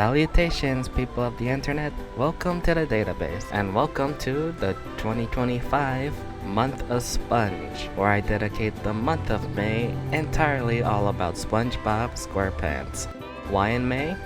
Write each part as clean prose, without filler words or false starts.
Salutations, people of the internet. Welcome to the database, and welcome to the 2025 Month of Sponge, where I dedicate the month of May entirely all about SpongeBob SquarePants. Why in May?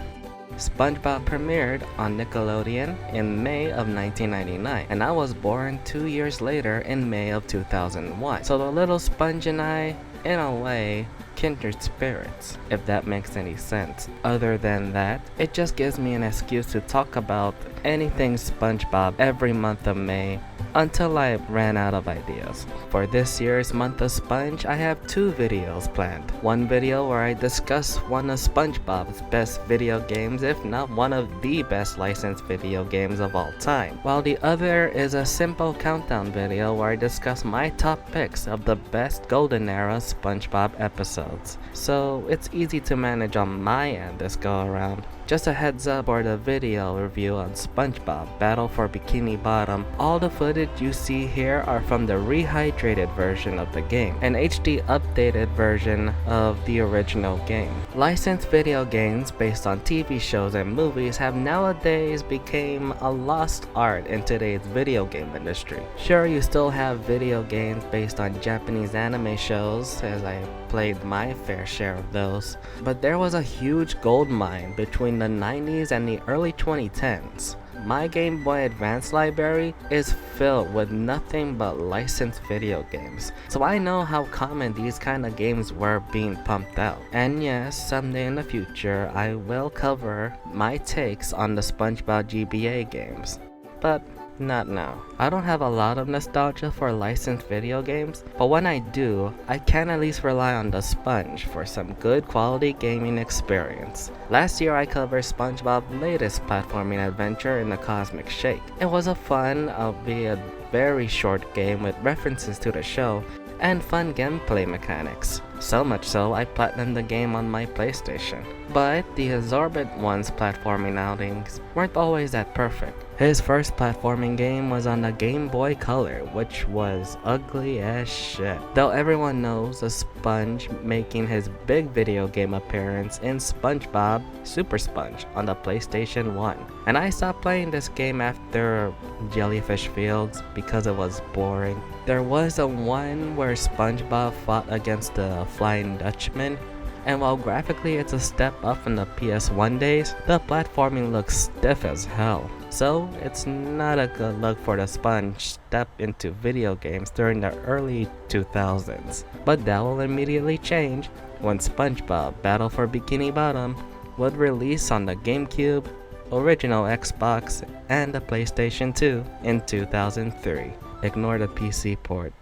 SpongeBob premiered on Nickelodeon in May of 1999, and I was born 2 years later in May of 2001. So the little sponge and I, in a way, kindred spirits, if that makes any sense. Other than that, it just gives me an excuse to talk about anything SpongeBob every month of May until I ran out of ideas. For this year's month of Sponge, I have 2 videos planned. One video where I discuss one of SpongeBob's best video games, if not one of the best licensed video games of all time, while the other is a simple countdown video where I discuss my top picks of the best golden era SpongeBob episodes. So it's easy to manage on my end this go around. Just a heads up for the video review on SpongeBob Battle for Bikini Bottom. All the footage you see here are from the Rehydrated version of the game, an HD updated version of the original game. Licensed video games based on TV shows and movies have nowadays become a lost art in today's video game industry. Sure, you still have video games based on Japanese anime shows, as I played my fair share of those, but there was a huge gold mine between the 90s and the early 2010s. My Game Boy Advance library is filled with nothing but licensed video games, so I know how common these kind of games were being pumped out. And yes, someday in the future I will cover my takes on the SpongeBob GBA games, but not now. I don't have a lot of nostalgia for licensed video games, but when I do, I can at least rely on the Sponge for some good quality gaming experience. Last year I covered SpongeBob's latest platforming adventure in the Cosmic Shake. It was a fun, albeit very short game with references to the show and fun gameplay mechanics. So much so, I platinumed the game on my PlayStation. But the Absorbent One's platforming outings weren't always that perfect. His first platforming game was on the Game Boy Color, which was ugly as shit. Though everyone knows the Sponge making his big video game appearance in SpongeBob SuperSponge on the PlayStation 1. And I stopped playing this game after Jellyfish Fields because it was boring. There was a one where SpongeBob fought against the Flying Dutchman, and while graphically it's a step up from the PS1 days, the platforming looks stiff as hell. So it's not a good look for the Sponge step into video games during the early 2000s. But that will immediately change when SpongeBob Battle for Bikini Bottom would release on the GameCube, original Xbox, and the PlayStation 2 in 2003. Ignore the PC port.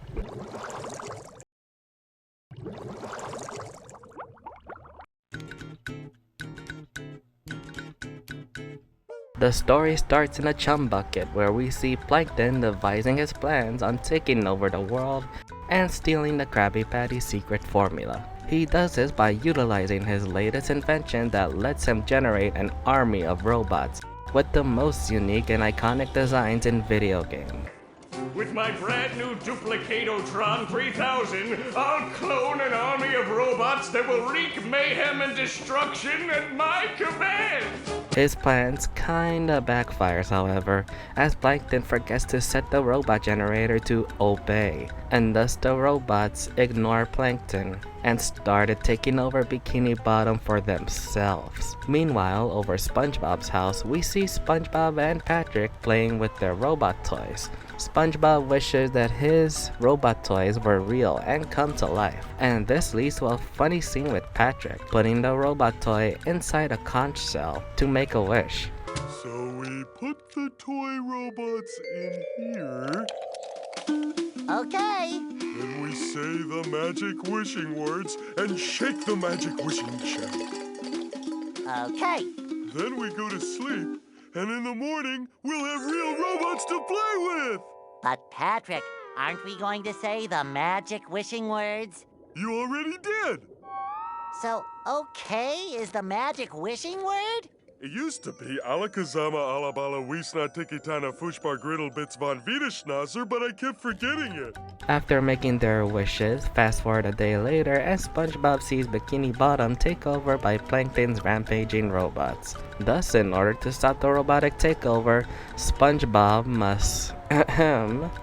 The story starts in a chum bucket where we see Plankton devising his plans on taking over the world and stealing the Krabby Patty secret formula. He does this by utilizing his latest invention that lets him generate an army of robots with the most unique and iconic designs in video games. With my brand new Duplicatotron 3000, I'll clone an army of robots that will wreak mayhem and destruction at my command! His plans kinda backfires, however, as Plankton forgets to set the robot generator to obey, and thus the robots ignore Plankton and started taking over Bikini Bottom for themselves. Meanwhile, over SpongeBob's house, we see SpongeBob and Patrick playing with their robot toys. SpongeBob wishes that his robot toys were real and come to life, and this leads to a funny scene with Patrick putting the robot toy inside a conch shell to make a wish. So we put the toy robots in here. Okay. Then we say the magic wishing words and shake the magic wishing shell. Okay. Then we go to sleep, and in the morning, we'll have real robots to play with! But Patrick, aren't we going to say the magic wishing words? You already did! So, okay is the magic wishing word? It used to be Alakazama Alabala Wiesna Tikitana Fushbar Griddle Bits von Wiederschnauzer, but I kept forgetting it. After making their wishes, fast forward a day later, and SpongeBob sees Bikini Bottom take over by Plankton's rampaging robots. Thus, in order to stop the robotic takeover, SpongeBob must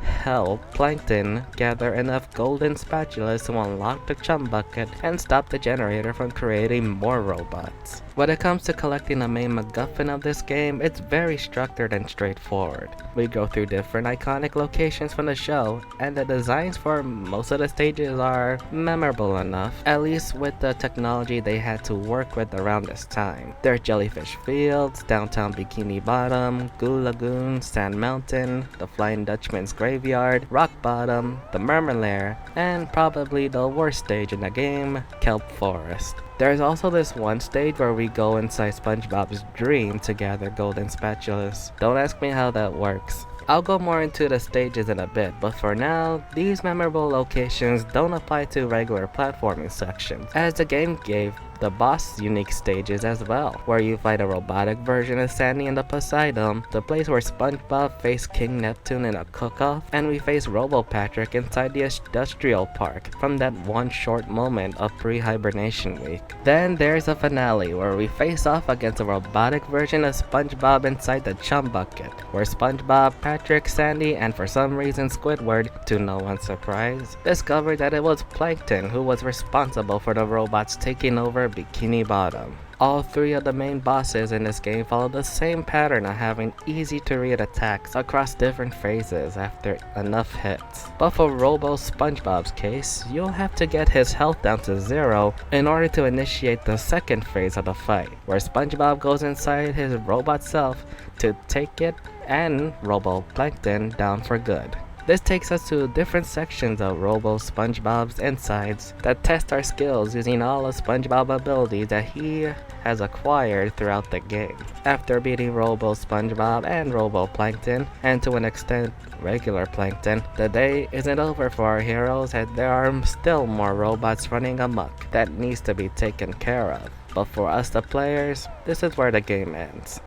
help Plankton gather enough golden spatulas to unlock the chum bucket and stop the generator from creating more robots. When it comes to collecting the main MacGuffin of this game, it's very structured and straightforward. We go through different iconic locations from the show, and the designs for most of the stages are memorable enough, at least with the technology they had to work with around this time. There's Jellyfish Fields, Downtown Bikini Bottom, Goo Lagoon, Sand Mountain, the Flying Dutchman's Graveyard, Rock Bottom, the Merman Lair, and probably the worst stage in the game, Kelp Forest. There's also this one stage where we go inside SpongeBob's dream to gather golden spatulas. Don't ask me how that works. I'll go more into the stages in a bit, but for now, these memorable locations don't apply to regular platforming sections, as the game gave the boss unique stages as well, where you fight a robotic version of Sandy in the Poseidon, the place where SpongeBob faced King Neptune in a cook-off, and we face Robo Patrick inside the industrial park from that one short moment of pre-hibernation week. Then there's a finale where we face off against a robotic version of SpongeBob inside the chum bucket, where SpongeBob, Patrick, Sandy, and for some reason Squidward, to no one's surprise, discovered that it was Plankton who was responsible for the robots taking over Bikini Bottom. All three of the main bosses in this game follow the same pattern of having easy to read attacks across different phases after enough hits. But for Robo SpongeBob's case, you'll have to get his health down to 0 in order to initiate the second phase of the fight, where SpongeBob goes inside his robot self to take it and Robo Plankton down for good. This takes us to different sections of Robo SpongeBob's insides that test our skills using all of SpongeBob abilities that he has acquired throughout the game. After beating Robo SpongeBob and Robo Plankton, and to an extent regular Plankton, the day isn't over for our heroes, and there are still more robots running amok that needs to be taken care of. But for us the players, this is where the game ends.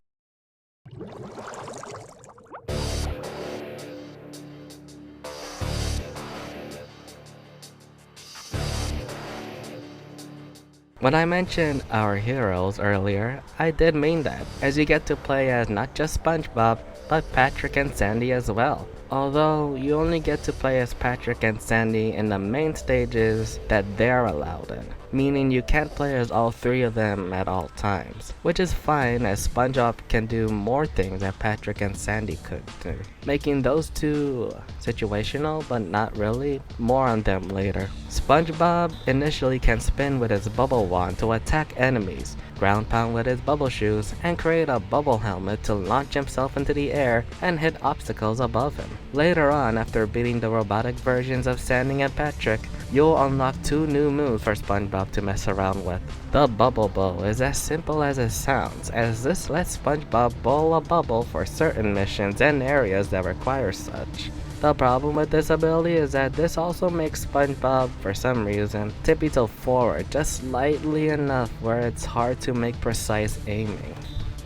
When I mentioned our heroes earlier, I did mean that, as you get to play as not just SpongeBob, but Patrick and Sandy as well. Although you only get to play as Patrick and Sandy in the main stages that they're allowed in, meaning you can't play as all three of them at all times, which is fine as SpongeBob can do more things that Patrick and Sandy could do, making those two situational but not really. More on them later. SpongeBob initially can spin with his bubble wand to attack enemies, ground pound with his bubble shoes, and create a bubble helmet to launch himself into the air and hit obstacles above him. Later on, after beating the robotic versions of Sandy and Patrick, you'll unlock 2 new moves for SpongeBob to mess around with. The Bubble Bow is as simple as it sounds, as this lets SpongeBob bowl a bubble for certain missions and areas that require such. The problem with this ability is that this also makes SpongeBob, for some reason, tippy-toe forward just slightly enough where it's hard to make precise aiming.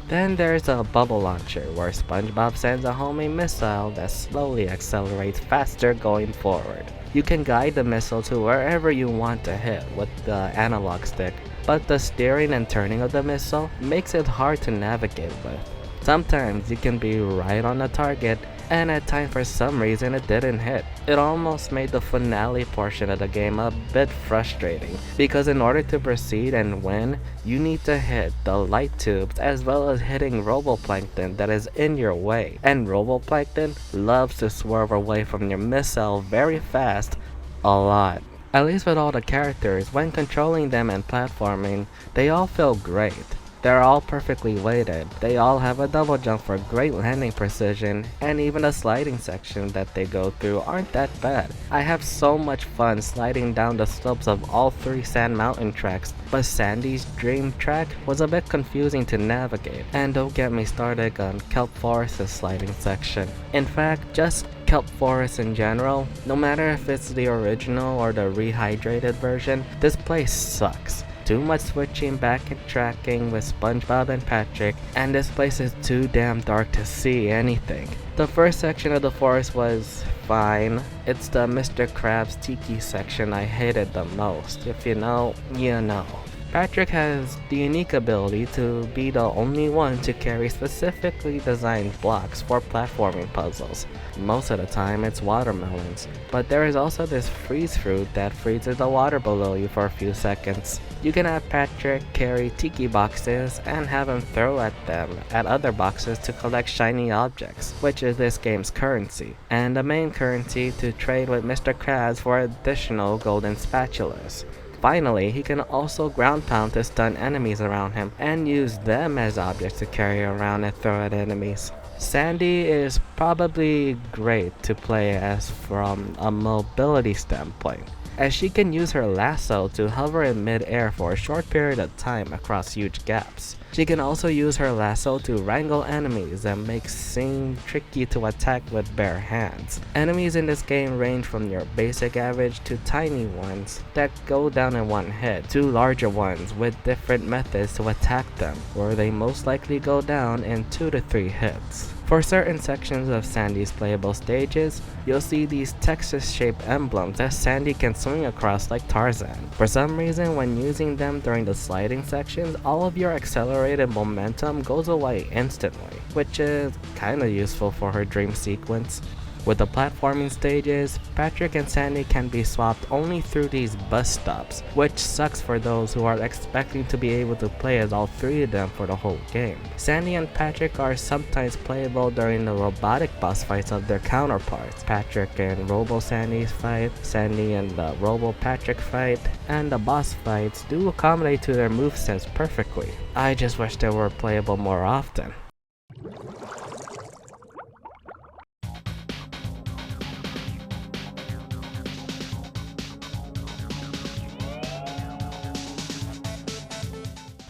Then there's a bubble launcher where SpongeBob sends a homing missile that slowly accelerates faster going forward. You can guide the missile to wherever you want to hit with the analog stick, but the steering and turning of the missile makes it hard to navigate with. Sometimes you can be right on the target, and at times for some reason it didn't hit. It almost made the finale portion of the game a bit frustrating, because in order to proceed and win, you need to hit the light tubes as well as hitting Roboplankton that is in your way, and Roboplankton loves to swerve away from your missile very fast, a lot. At least with all the characters, when controlling them and platforming, they all feel great. They're all perfectly weighted, they all have a double jump for great landing precision, and even the sliding section that they go through aren't that bad. I have so much fun sliding down the slopes of all 3 Sand Mountain tracks, but Sandy's Dream track was a bit confusing to navigate, and don't get me started on Kelp Forest's sliding section. In fact, just Kelp Forest in general, no matter if it's the original or the rehydrated version, this place sucks. too much switching back and tracking with SpongeBob and Patrick, and this place is too damn dark to see anything. The first section of the forest was fine. It's the Mr. Krabs Tiki section I hated the most. If you know, you know. Patrick has the unique ability to be the only one to carry specifically designed blocks for platforming puzzles. Most of the time it's watermelons, but there is also this freeze fruit that freezes the water below you for a few seconds. You can have Patrick carry tiki boxes and have him throw at them at other boxes to collect shiny objects, which is this game's currency, and the main currency to trade with Mr. Krabs for additional golden spatulas. Finally, he can also ground pound to stun enemies around him and use them as objects to carry around and throw at enemies. Sandy is probably great to play as from a mobility standpoint, as she can use her lasso to hover in mid-air for a short period of time across huge gaps. She can also use her lasso to wrangle enemies and make seem tricky to attack with bare hands. Enemies in this game range from your basic average to tiny ones that go down in one hit, to larger ones with different methods to attack them, where they most likely go down in 2 to 3 hits. For certain sections of Sandy's playable stages, you'll see these Texas-shaped emblems that Sandy can swing across like Tarzan. For some reason, when using them during the sliding sections, all of your accelerated momentum goes away instantly, which is kinda useful for her dream sequence. With the platforming stages, Patrick and Sandy can be swapped only through these bus stops, which sucks for those who are expecting to be able to play as all 3 of them for the whole game. Sandy and Patrick are sometimes playable during the robotic boss fights of their counterparts. Patrick and Robo Sandy's fight, Sandy and the Robo Patrick fight, and the boss fights do accommodate to their movesets perfectly. I just wish they were playable more often.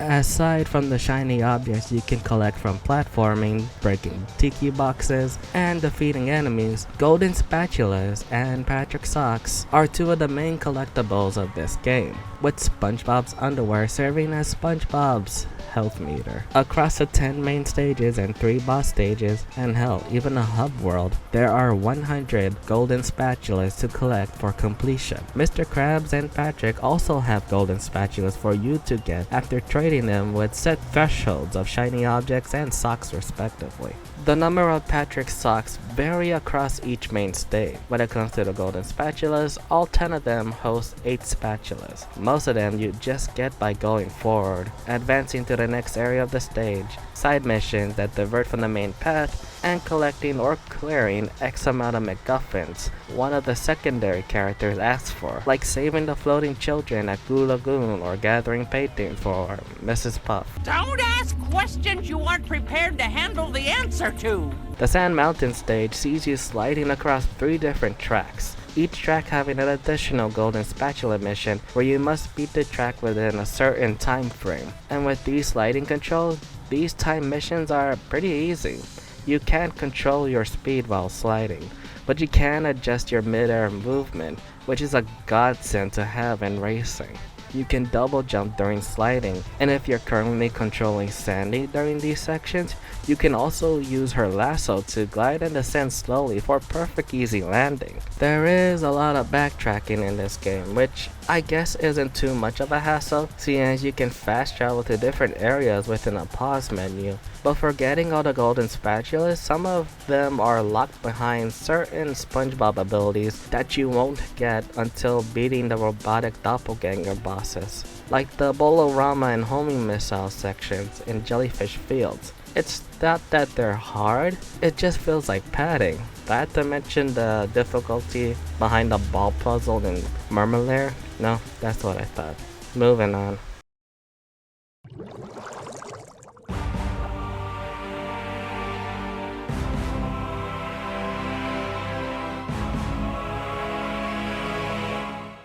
Aside from the shiny objects you can collect from platforming, breaking tiki boxes, and defeating enemies, golden spatulas and Patrick socks are 2 of the main collectibles of this game, with SpongeBob's underwear serving as SpongeBob's health meter. Across the 10 main stages and 3 boss stages, and hell, even a hub world, there are 100 golden spatulas to collect for completion. Mr. Krabs and Patrick also have golden spatulas for you to get after trading them with set thresholds of shiny objects and socks respectively. The number of Patrick's socks vary across each main stage. When it comes to the golden spatulas, all 10 of them host 8 spatulas. Most of them you just get by going forward, advancing to the next area of the stage, side missions that divert from the main path, and collecting or clearing X amount of MacGuffins one of the secondary characters asks for, like saving the floating children at Goo Lagoon or gathering paintings for Mrs. Puff. Don't ask questions you aren't prepared to handle the answer to. The Sand Mountain stage sees you sliding across 3 different tracks, each track having an additional golden spatula mission where you must beat the track within a certain time frame. And with these sliding controls, these time missions are pretty easy. You can't control your speed while sliding, but you can adjust your mid-air movement, which is a godsend to have in racing. You can double jump during sliding, and if you're currently controlling Sandy during these sections, you can also use her lasso to glide and descend slowly for perfect easy landing. There is a lot of backtracking in this game, which I guess isn't too much of a hassle, seeing as you can fast travel to different areas within a pause menu. But for getting all the golden spatulas, some of them are locked behind certain SpongeBob abilities that you won't get until beating the robotic doppelganger bosses, like the Bolorama and homing missile sections in Jellyfish Fields. It's not that they're hard, it just feels like padding. Not to mention the difficulty behind the ball puzzle in Mermalair. No, that's what I thought. Moving on.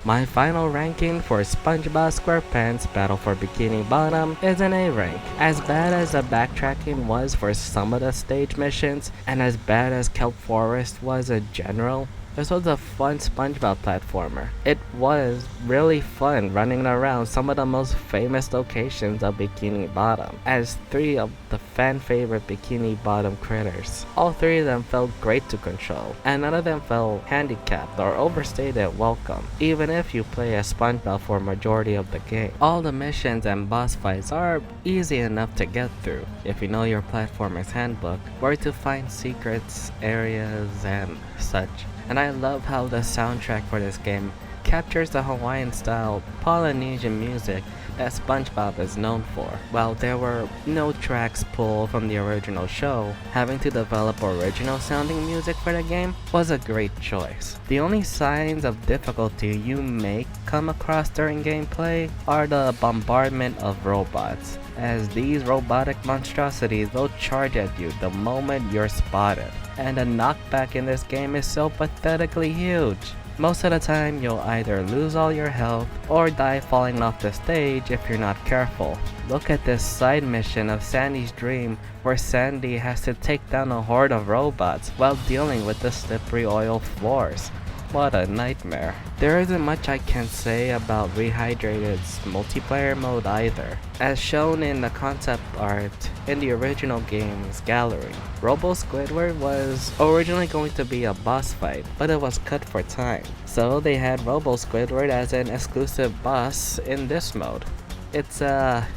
My final ranking for SpongeBob SquarePants Battle for Bikini Bottom is an A rank. As bad as the backtracking was for some of the stage missions, and as bad as Kelp Forest was in general, This was a fun SpongeBob platformer. It was really fun running around some of the most famous locations of Bikini Bottom as 3 of the fan favorite Bikini Bottom critters. All 3 of them felt great to control, and none of them felt handicapped or overstayed their welcome, even if you play as SpongeBob for a majority of the game. All the missions and boss fights are easy enough to get through if you know your platformer's handbook, where to find secrets, areas, and such. And I love how the soundtrack for this game captures the Hawaiian-style Polynesian music that SpongeBob is known for. While there were no tracks pulled from the original show, having to develop original sounding music for the game was a great choice. The only signs of difficulty you may come across during gameplay are the bombardment of robots, as these robotic monstrosities will charge at you the moment you're spotted. And the knockback in this game is so pathetically huge. Most of the time, you'll either lose all your health or die falling off the stage if you're not careful. Look at this side mission of Sandy's Dream, where Sandy has to take down a horde of robots while dealing with the slippery oil floors. What a nightmare. There isn't much I can say about Rehydrated's multiplayer mode either, as shown in the concept art in the original game's gallery. Robo Squidward was originally going to be a boss fight, but it was cut for time, so they had Robo Squidward as an exclusive boss in this mode. It's a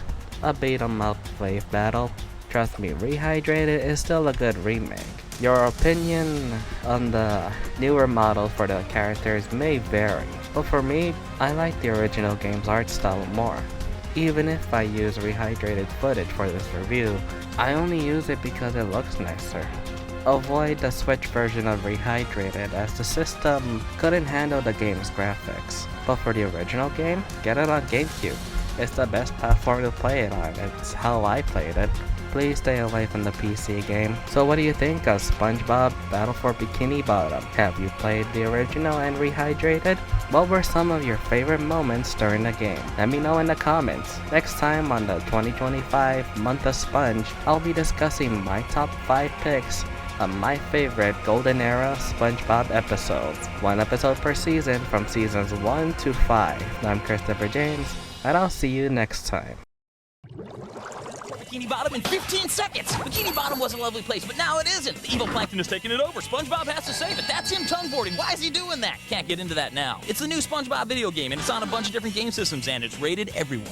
beat 'em up wave battle. Trust me, Rehydrated is still a good remake. Your opinion on the newer model for the characters may vary, but for me, I like the original game's art style more. Even if I use rehydrated footage for this review, I only use it because it looks nicer. Avoid the Switch version of Rehydrated as the system couldn't handle the game's graphics. But for the original game, get it on GameCube. It's the best platform to play it on, it's how I played it. Please stay away from the PC game. So what do you think of SpongeBob Battle for Bikini Bottom? Have you played the original and Rehydrated? What were some of your favorite moments during the game? Let me know in the comments. Next time on the 2025 Month of Sponge, I'll be discussing my top 5 picks of my favorite Golden Era SpongeBob episodes. 1 episode per season from seasons 1 to 5. I'm Christopher James, and I'll see you next time. Bikini Bottom in 15 seconds! Bikini Bottom was a lovely place, but now it isn't! The evil plankton is taking it over! SpongeBob has to save it! That's him tongue-boarding! Why is he doing that? Can't get into that now. It's the new SpongeBob video game, and it's on a bunch of different game systems, and it's rated everyone.